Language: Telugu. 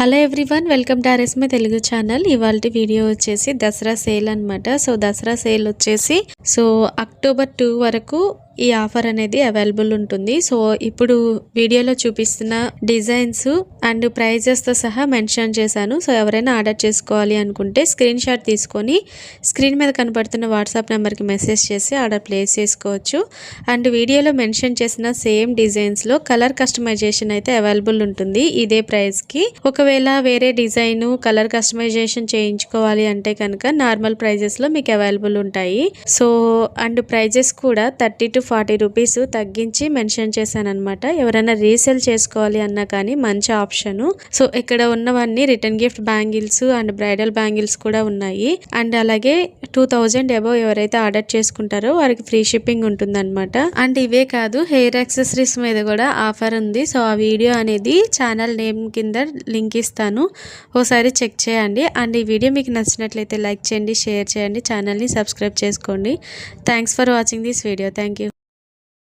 హలో ఎవ్రీవన్, వెల్కమ్ టు ఆర్ఎస్మై తెలుగు ఛానల్. ఇవాల్టి వీడియో వచ్చేసి దసరా సేల్ అనమాట. సో దసరా సేల్ వచ్చేసి అక్టోబర్ 2 వరకు ఈ ఆఫర్ అనేది అవైలబుల్ ఉంటుంది. సో ఇప్పుడు వీడియోలో చూపిస్తున్న డిజైన్స్ అండ్ ప్రైజెస్తో సహా మెన్షన్ చేశాను. సో ఎవరైనా ఆర్డర్ చేసుకోవాలి అనుకుంటే స్క్రీన్ షాట్ తీసుకొని స్క్రీన్ మీద కనపడుతున్న వాట్సాప్ నెంబర్కి మెసేజ్ చేసి ఆర్డర్ ప్లేస్ చేసుకోవచ్చు. అండ్ వీడియోలో మెన్షన్ చేసిన సేమ్ డిజైన్స్లో కలర్ కస్టమైజేషన్ అయితే అవైలబుల్ ఉంటుంది ఇదే ప్రైస్కి. ఒకవేళ వేరే డిజైన్ కలర్ కస్టమైజేషన్ చేయించుకోవాలి అంటే కనుక నార్మల్ ప్రైజెస్లో మీకు అవైలబుల్ ఉంటాయి. సో అండ్ ప్రైజెస్ కూడా 30 to 40 రూపీస్ తగ్గించి మెన్షన్ చేశాను అనమాట. ఎవరైనా రీసేల్ చేసుకోవాలి అన్నా కానీ మంచి ఆప్షను. సో ఇక్కడ ఉన్నవన్నీ return gift bangles and bridal bangles కూడా ఉన్నాయి. అండ్ అలాగే 2000 అబౌవ్ ఎవరైతే ఆర్డర్ చేసుకుంటారో వారికి ఫ్రీ షిప్పింగ్ ఉంటుందన్నమాట. అండ్ ఇవే కాదు, హెయిర్ యాక్సెసరీస్ మీద కూడా ఆఫర్ ఉంది. సో ఆ వీడియో అనేది ఛానల్ నేమ్ కింద లింక్ ఇస్తాను, ఓసారి చెక్ చేయండి. అండ్ ఈ వీడియో మీకు నచ్చినట్లయితే లైక్ చేయండి, షేర్ చేయండి, ఛానల్ని సబ్స్క్రైబ్ చేసుకోండి. Thanks for watching this video. Thank you.